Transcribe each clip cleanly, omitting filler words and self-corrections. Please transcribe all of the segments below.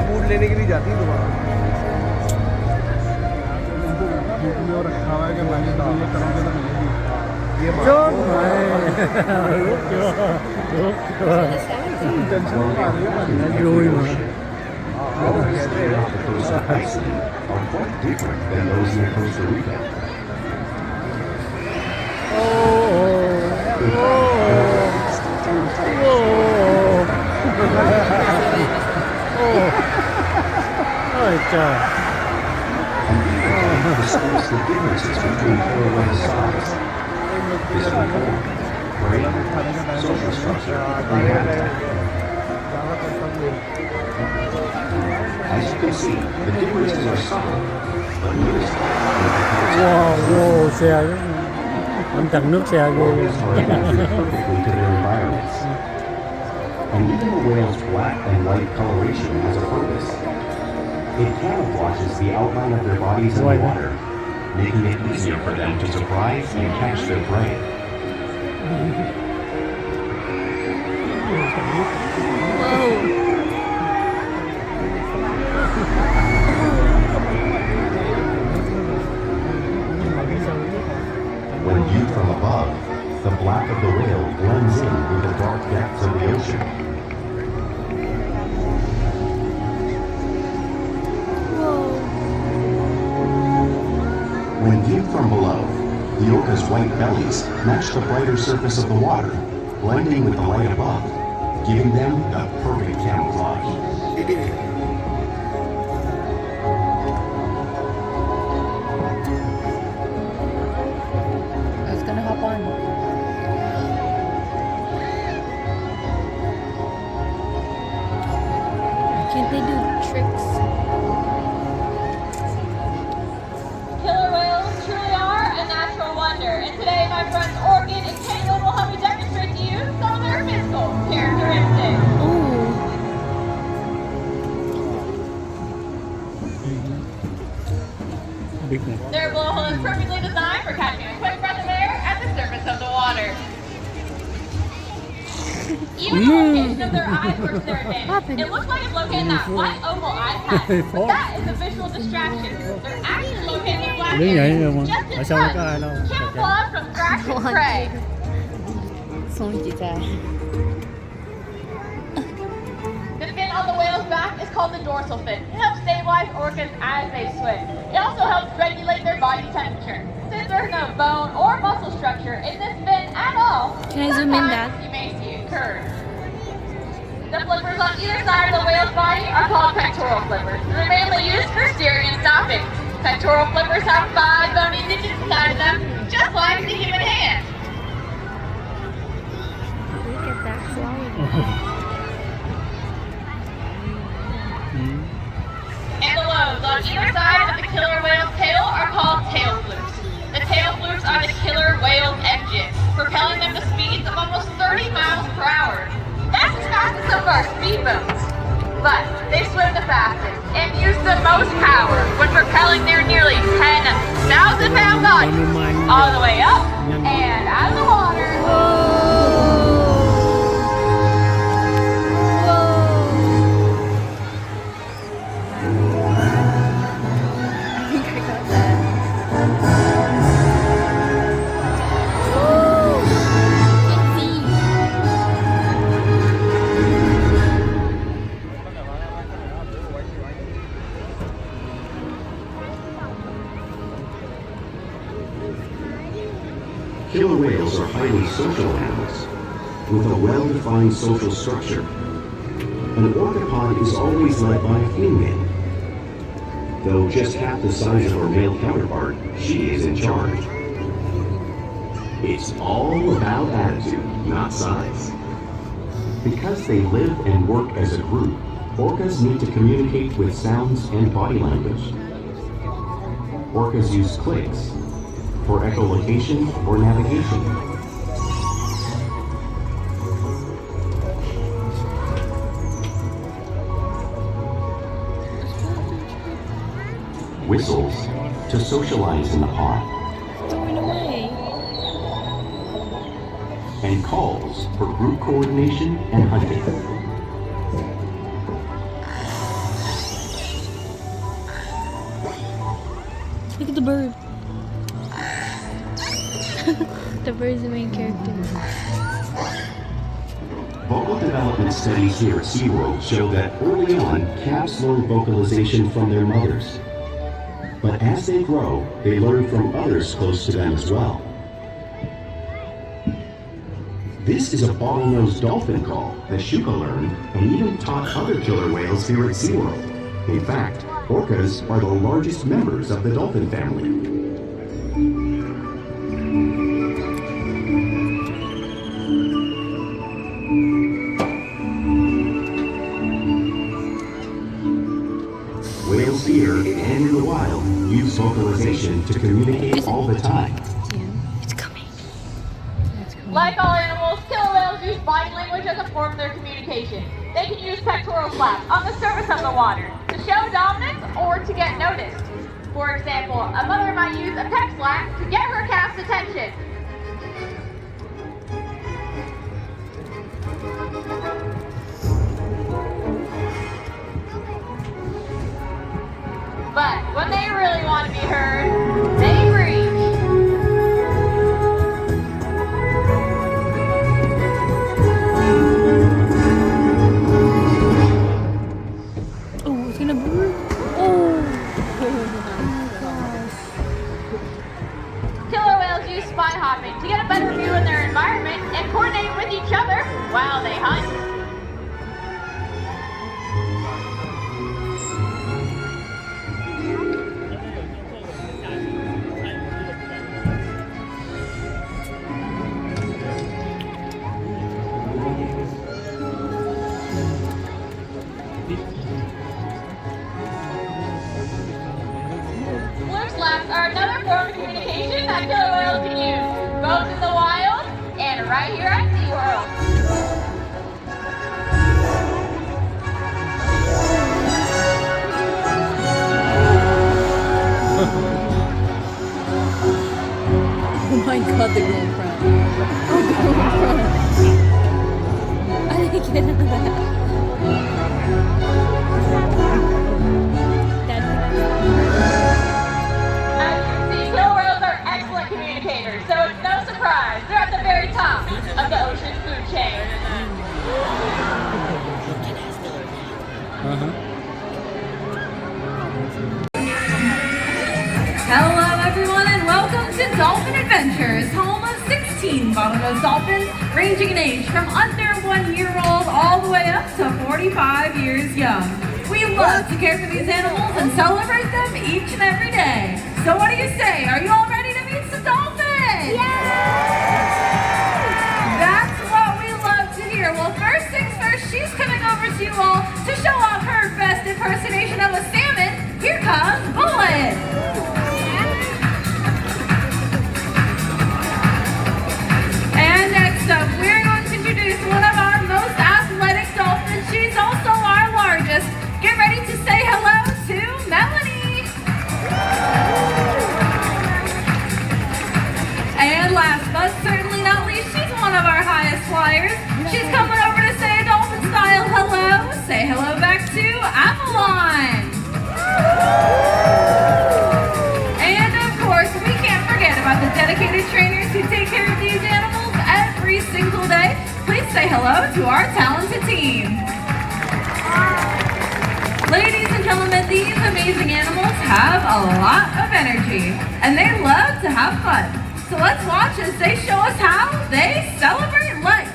Food लेने के लिए जाती है दोबारा रखा हुआ है कि मैंने ये करोगे तो मिलेगी ये टेंशन आ रही है are quite different than those in Costa Rica. Discuss the differences between killer whale size, physical form, brain, social structure, and habitat. As you can see, the differences are subtle, but noticeable. xe anh chặn nước xe ghê. Orcas are adapted perfectly to their environments. And even the whale's black and white coloration has a purpose. It camouflages the outline of their bodies in the water, making it easier for them to surprise and catch their prey. When viewed from above, the black of the whale blends in with the dark depths of the ocean. When viewed from below, the orca's white bellies match the brighter surface of the water, blending with the light above, giving them the perfect camouflage. I was gonna hop on. Can't they do tricks? Killer whales truly are a natural wonder, and today my friends Orchid and Caleb will help me demonstrate to you some of their physical characteristics. Their blowhole is perfectly designed for catching a quick breath of air at the surface of the water. Even the location of their eyes works to their advantage. It looks like it's located in that white oval eye patch, but that is a visual distraction. They're actually located in black areas just in front, camouflage from thrashing prey. The fin on the whale's back is called the dorsal fin. It helps stabilize orcas as they swim. It also helps regulate their body temperature. Since there's no bone or muscle structure in this fin at all, Can I zoom in, Dad? you may see it curve. The flippers on either side of the whale's body are called pectoral flippers. They're mainly used for steering and stopping. Pectoral flippers have 5 bony digits inside of them, just like the human hand. Look at that flying. And the lobes on either side of the killer whale's tail are called tail flukes. The tail flukes are the killer whale's engine, propelling them to speeds of almost 30 miles per hour. That's as fast as some of our speedboats. But they swim the fastest and use the most power when propelling their nearly 10,000-pound bodies all the way up and out of the water. Killer whales are highly social animals, with a well-defined social structure. An orcapod is always led by a female. Though just half the size of her male counterpart, she is in charge. It's all about attitude, not size. Because they live and work as a group, orcas need to communicate with sounds and body language. orcas use clicks for echolocation or navigation. Whistles to socialize in the pod. Throwing away. And calls for group coordination and hunting. Look at the bird. The bird's the main character. Vocal development studies here at SeaWorld show that early on, calves learn vocalization from their mothers. But as they grow, they learn from others close to them as well. This is a bottlenose dolphin call that Shuka learned and even taught other killer whales here at SeaWorld. In fact, orcas are the largest members of the dolphin family. Whales here and in the wild use vocalization to communicate all the time. It's coming. Like all animals, killer whales use body language as a form of their communication. They can use pectoral flaps on the surface of the water to show dominance or to get noticed. For example, a mother might use a pec flap to get her calf's attention. But when they really want to be heard, they breathe. Oh, it's gonna burn. Oh. Killer whales use spy hopping to get a better view of their environment and coordinate with each other while they hunt. Flaps are another form of communication that killer whales can use, both in the wild and right here at SeaWorld. Oh my god, the girlfriend. I didn't get into that. So it's no surprise, they're at the very top of the ocean food chain. Hello everyone and welcome to Dolphin Adventures, home of 16 bottlenose dolphins ranging in age from under 1 year old all the way up to 45 years young. We love to care for these animals and celebrate them each and every day. So what do you say? Are you all ready to meet some dolphins? That's what we love to hear. Well, first things first, she's coming over to you all to show off her best impersonation of a salmon. Here comes Bullet. And next up, we're going to introduce one of our most athletic dolphins. She's also our largest. Get ready to say hello to Melanie. And last but certainly not least, she's one of our highest flyers. She's coming over to say a dolphin style hello. Say hello back to Avalon. And of course, we can't forget about the dedicated trainers who take care of these animals every single day. Please say hello to our talented team. Ladies and gentlemen, these amazing animals have a lot of energy and they love to have fun. So let's watch as they show us how they celebrate life.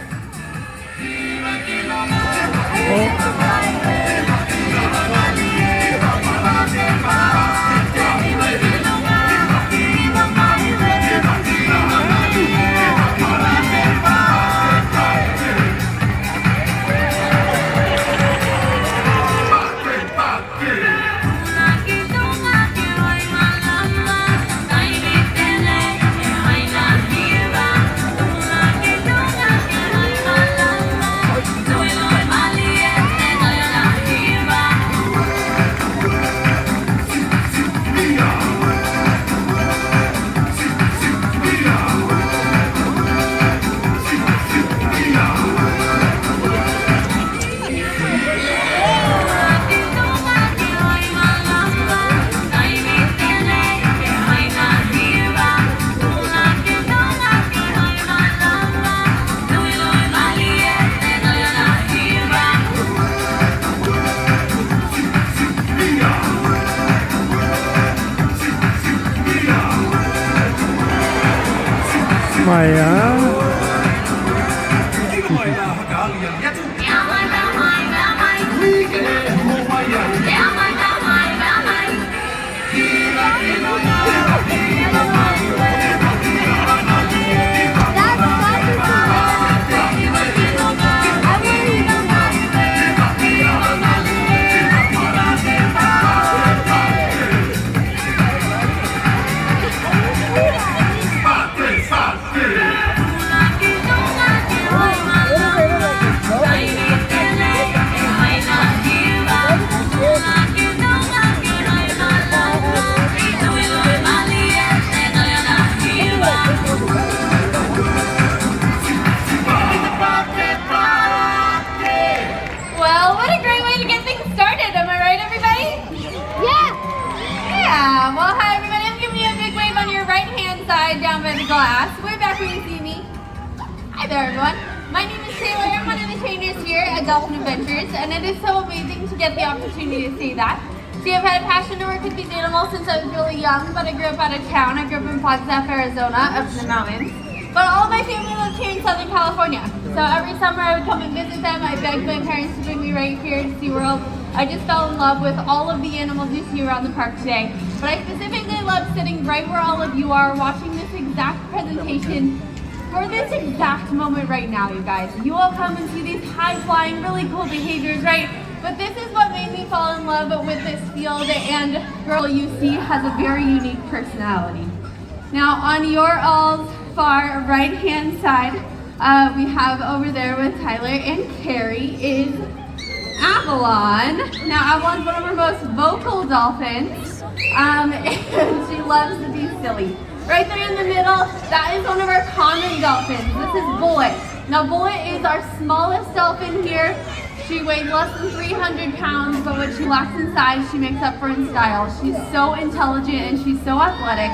Maya. Well, what a great way to get things started. Am I right, everybody? Yeah. Well, hi, everybody. I'm giving you a big wave on your right-hand side down by the glass. Way back where you see me. Hi there, everyone. My name is Taylor. I'm one of the trainers here at Dolphin Adventures, and it is so amazing to get the opportunity to say that. See, I've had a passion to work with these animals since I was really young, but I grew up out of town. I grew up in Flagstaff, Arizona, up in the mountains. But all of my family lived here in Southern California. So every summer I would come and visit them. I begged my parents to bring me right here to SeaWorld. I just fell in love with all of the animals you see around the park today. But I specifically love sitting right where all of you are, watching this exact presentation for this exact moment right now, you guys. You all come and see these high-flying, really cool behaviors, right? But this is what made me fall in love with this field, and girl you see has a very unique personality. Now, on your all's far right-hand side, we have over there with Tyler and Carrie is Avalon. Now, Avalon's one of our most vocal dolphins, and she loves to be silly. Right there in the middle, that is one of our common dolphins. This is Bullet. Now, Bullet is our smallest dolphin here. She weighs less than 300 pounds, but what she lacks in size, she makes up for in style. She's so intelligent and she's so athletic.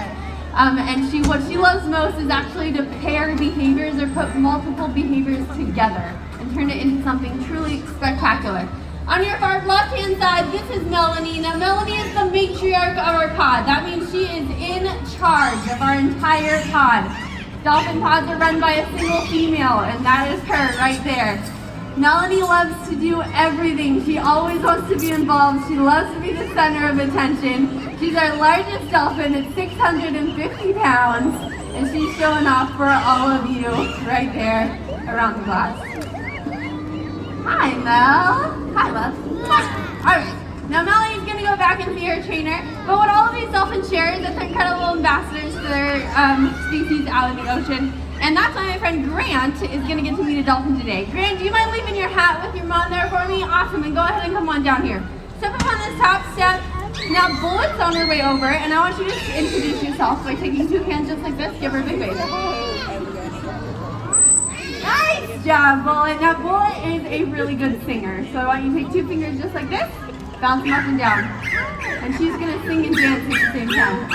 And what she loves most is actually to pair behaviors or put multiple behaviors together and turn it into something truly spectacular. On your far left-hand side, this is Melanie. Now, Melanie is the matriarch of our pod. That means she is in charge of our entire pod. Dolphin pods are run by a single female, and that is her right there. Melanie loves to do everything. She always wants to be involved. She loves to be the center of attention. She's our largest dolphin at 650 pounds, and she's showing off for all of you right there around the glass. Hi, Mel. Hi, love. All right. Now, Melanie's going to go back and be her trainer, but what all of these dolphins share is that they're incredible ambassadors to their species out in the ocean. And that's why my friend Grant is going to get to meet a dolphin today. Grant, do you mind leaving your hat with your mom there for me? Awesome, and go ahead and come on down here. Step up on this top step. Now, Bullet's on her way over, and I want you to introduce yourself by taking two hands just like this. Give her a big wave. Nice job, Bullet. Now, Bullet is a really good singer, so I want you to take two fingers just like this, bounce them up and down. And she's going to sing and dance at the same time.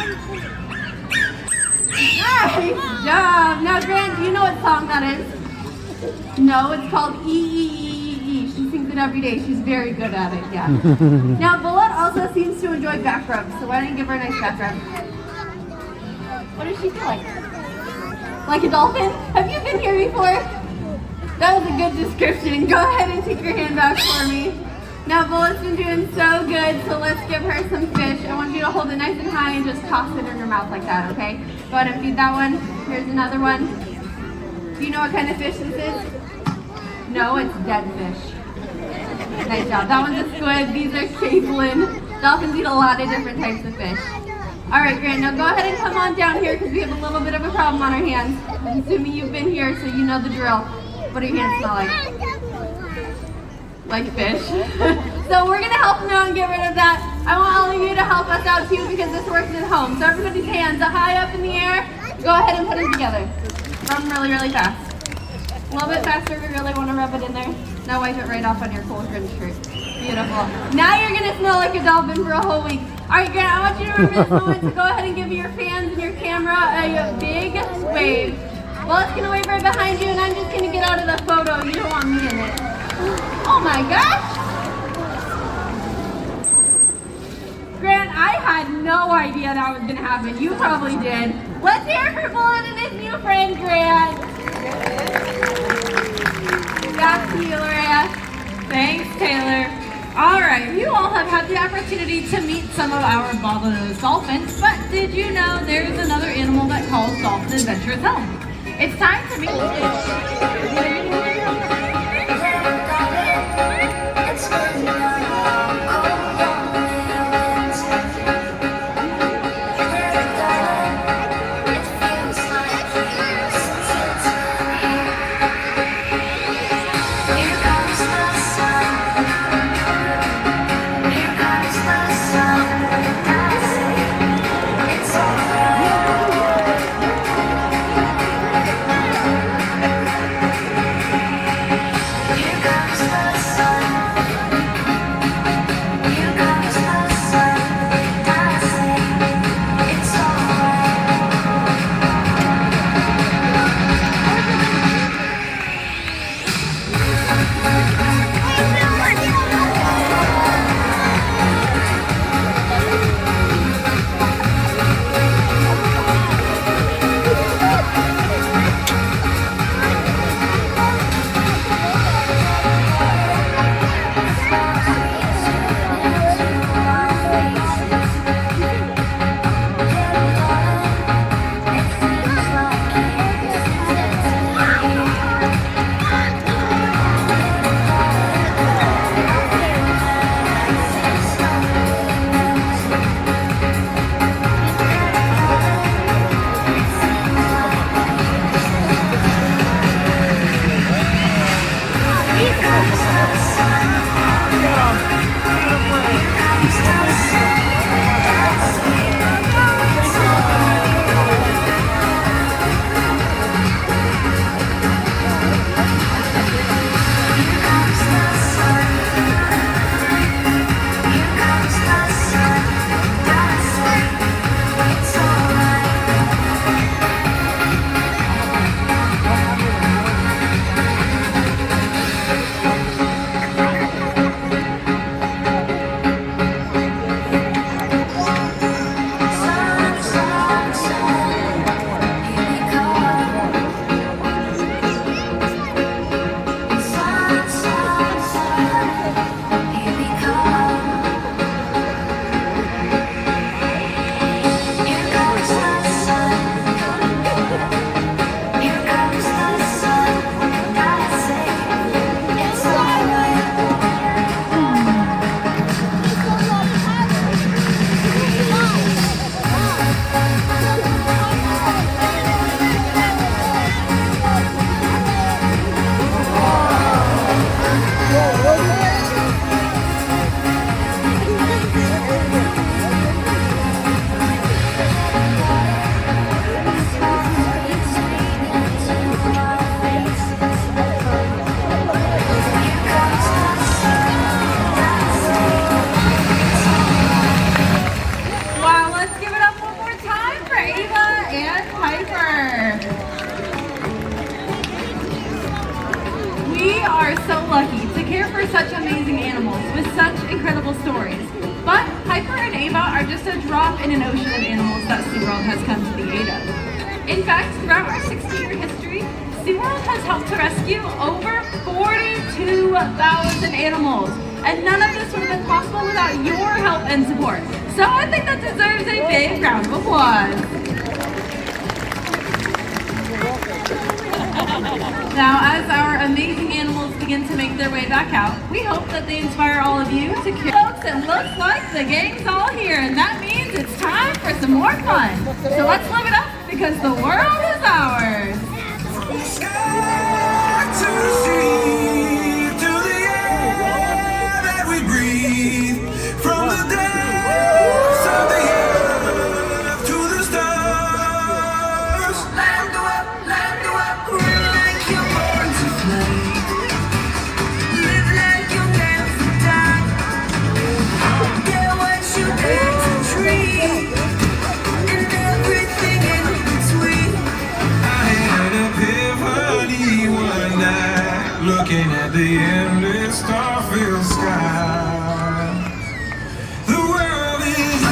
Nice job! Now, Grant, do you know what song that is? No, it's called E. She sings it every day. She's very good at it, yeah. Now, Bullet also seems to enjoy back rubs, so why don't you give her a nice back rub? What does she feel like? Like a dolphin? Have you been here before? That was a good description. Go ahead and take your hand back for me. Now, Bullet's been doing so good, so let's give her some fish. I want you to hold it nice and high and just toss it in her mouth like that, okay? Go ahead and feed that one. Here's another one. Do you know what kind of fish this is? No, it's dead fish. Nice job. That one's a squid. These are capelin. Dolphins eat a lot of different types of fish. All right, Grant, now go ahead and come on down here because we have a little bit of a problem on our hands. I'm assuming you've been here, so you know the drill. What do your hands smell like? Like fish. So we're gonna help them out and get rid of that. I want all of you to help us out too because this works at home. So everybody's hands are high up in the air. Go ahead and put them together. Rub them really, really fast. A little bit faster if you really want to rub it in there. Now wipe it right off on your cool grin shirt. Beautiful. Now you're gonna smell like a dolphin for a whole week. All right, Grant, I want you to remember this moment to go ahead and give your fans and your camera a big wave. Well, it's gonna wave right behind you, and I'm just gonna get out of the photo. You don't want me in it. Oh my gosh! Grant, I had no idea that was going to happen. You probably did. Let's hear it for Bullet and his new friend, Grant. Back to you, Loretta. Thanks, Taylor. All right, you all have had the opportunity to meet some of our bottlenose dolphins, but did you know there's another animal that calls Dolphin Adventures home? It's time to meet incredible stories. But Piper and Ava are just a drop in an ocean of animals that SeaWorld has come to the aid of. In fact, throughout our 60-year history, SeaWorld has helped to rescue over 42,000 animals. And none of this would have been possible without your help and support. So I think that deserves a big round of applause. Now, as our amazing animals begin to make their way back out, we hope that they inspire all of you to care. Folks, it looks like the gang's all here, and that means it's time for some more fun. So let's live it up, because the world is ours. Sky to the sea, to the air that we breathe, from the depths of the earth to the stars. Land up, run like you're born to fly, live like you're meant to die, get what you dare to dream, and everything in between. I had a epiphany one night, looking at the endless star-filled sky. The world is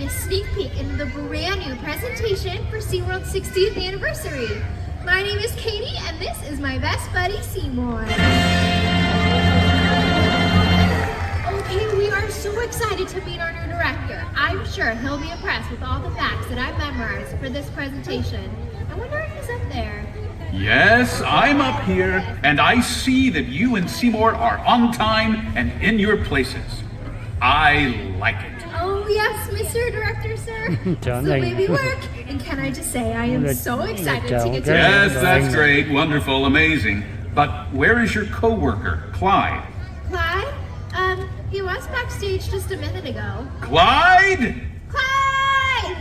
a sneak peek into the brand new presentation for SeaWorld's 60th anniversary. My name is Katie, and this is my best buddy, Seymour. Okay, we are so excited to meet our new director. I'm sure he'll be impressed with all the facts that I've memorized for this presentation. I wonder if he's up there. Yes, I'm up here, and I see that you and Seymour are on time and in your places. I like it. Oh yes, Mr. Director, sir. Chọn The này. way we work. And can I just say, I am so excited to get to Yes, know that's great, wonderful, amazing. But where is your co-worker, Clyde? Clyde? He was backstage just a minute ago. Clyde? Clyde!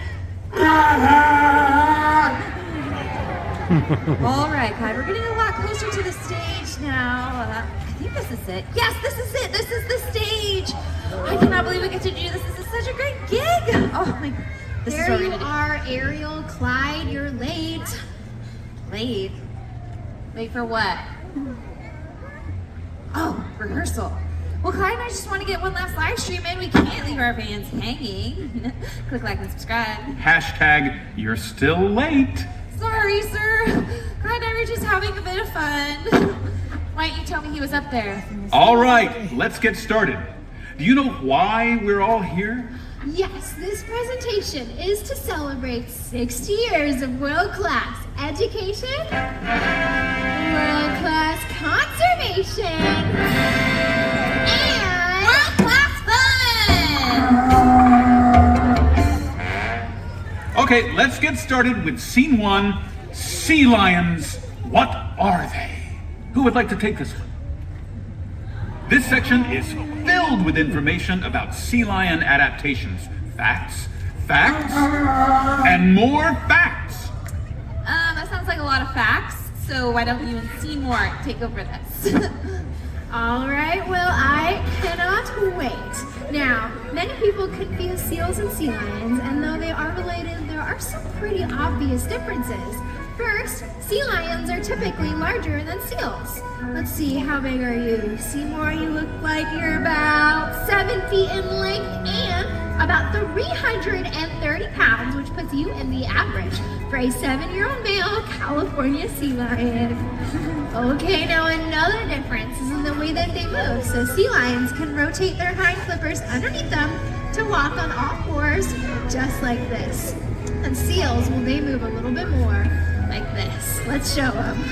All right, Clyde, we're getting a lot closer to the stage now. I think this is it. Yes, this is it. This is the stage. I cannot believe we get to do this. This is such a great gig. Oh my, this is There what we're you gonna do. are, Ariel. Clyde, you're late. Late? Late for what? Oh, rehearsal. Well, Clyde and I just want to get one last live stream in. We can't leave our fans hanging. Click like and subscribe. Hashtag, you're still late. Sorry, sir. Clyde and I were just having a bit of fun. Why didn't you tell me he was up there? All right, let's get started. Do you know why we're all here? Yes, this presentation is to celebrate 60 years of world-class education, world-class conservation, and world-class fun! Okay, let's get started with scene 1, sea lions. What are they? Who would like to take this one? This section is filled with information about sea lion adaptations. Facts, facts, and more facts. That sounds like a lot of facts, so why don't you and Seymour take over this? all right, well, I cannot wait. Now, many people confuse seals and sea lions, and though they are related, there are some pretty obvious differences. First, sea lions are typically larger than seals. Let's see, how big are you? Seymour, you look like you're about 7 feet in length and about 330 pounds, which puts you in the average for a 7-year-old male California sea lion. Okay, now another difference is in the way that they move. So sea lions can rotate their hind flippers underneath them to walk on all fours, just like this. And seals, well, they move a little bit more, like this. Let's show them.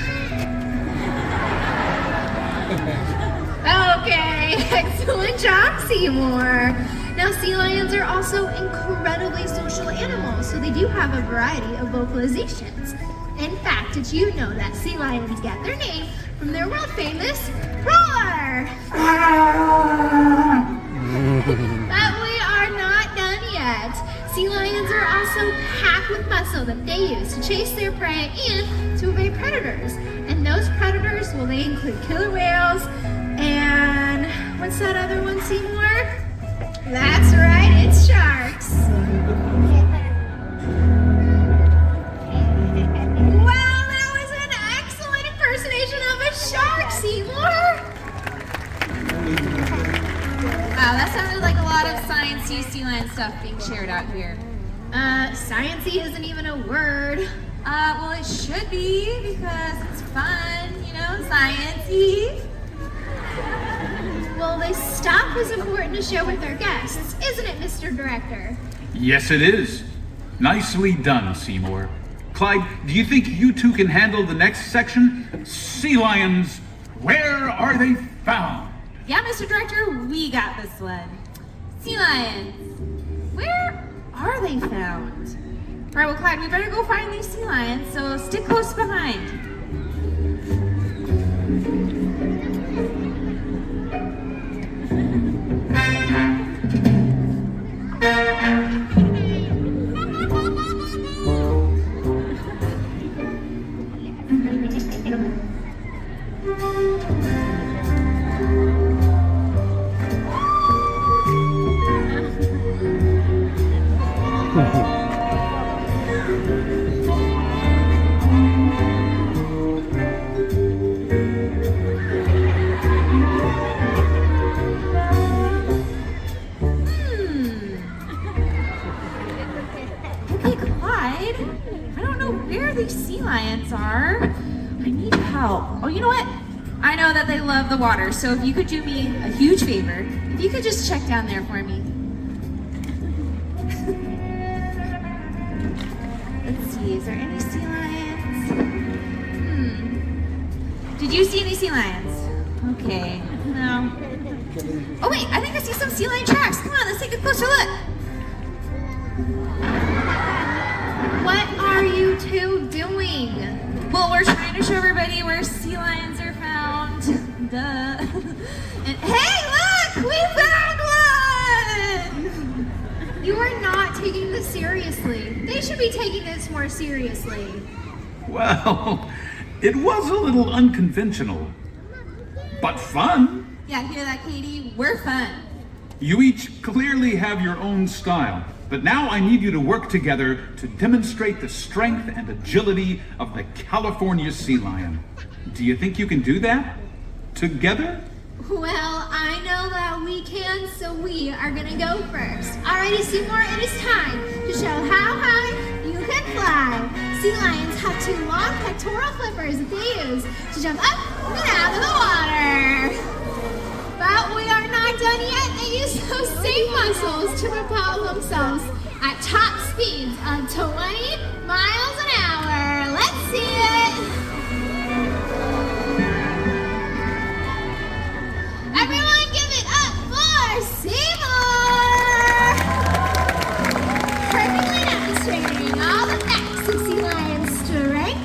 Okay, excellent job, Seymour. Now, sea lions are also incredibly social animals, so they do have a variety of vocalizations. In fact, did you know that sea lions get their name from their world-famous roar? But we are not done yet. Sea lions are also packed with muscle that they use to chase their prey and to evade predators. And those predators, well, they include killer whales and what's that other one, Seymour? That's right, it's sharks. Wow, that was an excellent impersonation of a shark, Seymour. Wow, that sounded like a lot of sciencey sea lion stuff being shared out here. Sciencey isn't even a word. Well, it should be because it's fun, you know, sciencey. Well, this stuff is important to share with our guests, isn't it, Mr. Director? Yes, it is. Nicely done, Seymour. Clyde, do you think you two can handle the next section? Sea lions, where are they found? Yeah, Mr. Director, we got this one. Sea lions, where are they found? All right, well, Clyde, we better go find these sea lions, so stick close behind. outside. I don't know where these sea lions are. I need help. Oh, you know what? I know that they love the water, so if you could do me a huge favor, if you could just check down there for me. Let's see, is there any sea lions? Did you see any sea lions? Okay, no. Oh wait, I think I see some sea lion tracks. Come on, let's take a closer look. What are you two doing? Well, we're trying to show everybody where sea lions are found. Duh. And hey, look, we found one! You are not taking this seriously. They should be taking this more seriously. Well, it was a little unconventional, but fun. Yeah, hear that, Katie? We're fun. You each clearly have your own style, but now I need you to work together to demonstrate the strength and agility of the California sea lion. Do you think you can do that? Together? Well, I know that we can, so we are gonna go first. Alrighty, Seymour, it is time to show how high you can fly. Sea lions have two long pectoral flippers that they use to jump up and out of the water. But we are not done yet. They use those same muscles to propel themselves at top speeds of 20 miles an hour. Let's see it. Everyone give it up for Seymour! Perfectly demonstrating all the facts of sea lions' strength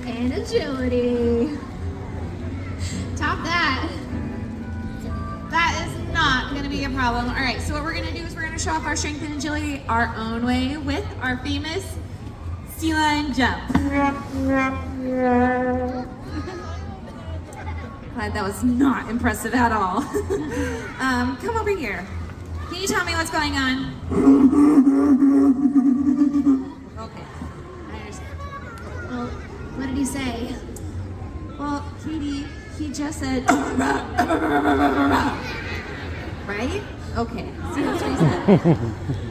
and agility. Top that. That is not going to be a problem. All right, so what we're going to do is we're going to show off our strength and agility our own way with our famous sea lion jump. That was not impressive at all. Come over here. Can you tell me what's going on? Okay, I understand. Well, what did he say? Well, Katie, he just said, right? Okay, see, that's what he said. I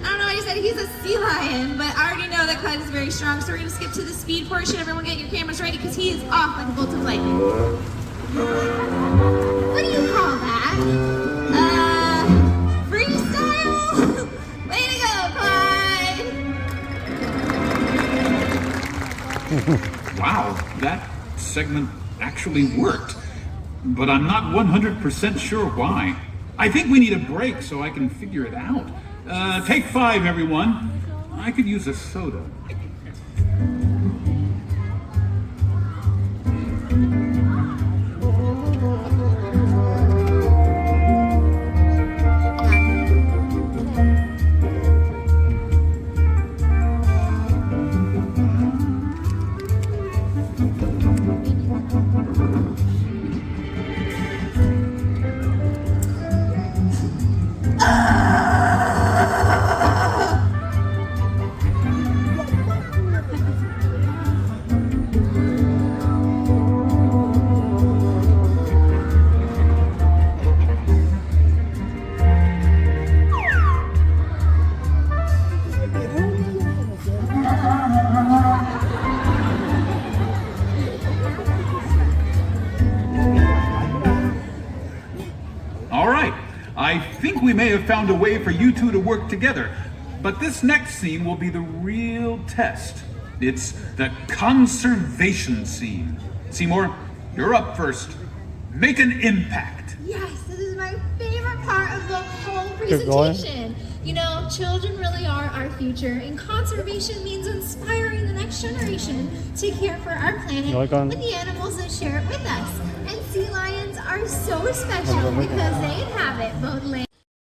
don't know what he said. He's a sea lion, but I already know that Clyde is very strong, so we're going to skip to the speed portion. Everyone get your cameras ready because he is off like a bolt of lightning. What do you call that? Freestyle? Way to go, Clyde! Wow, that segment actually worked. But I'm not 100% sure why. I think we need a break so I can figure it out. Take 5, everyone. I could use a soda. I think we may have found a way for you two to work together, but this next scene will be the real test. It's the conservation scene. Seymour, you're up first. Make an impact. Yes, this is my favorite part of the whole presentation. You know, children really are our future, and conservation means inspiring the next generation to care for our planet with the animals that share it with us. And sea lions are so special because they inhabit both land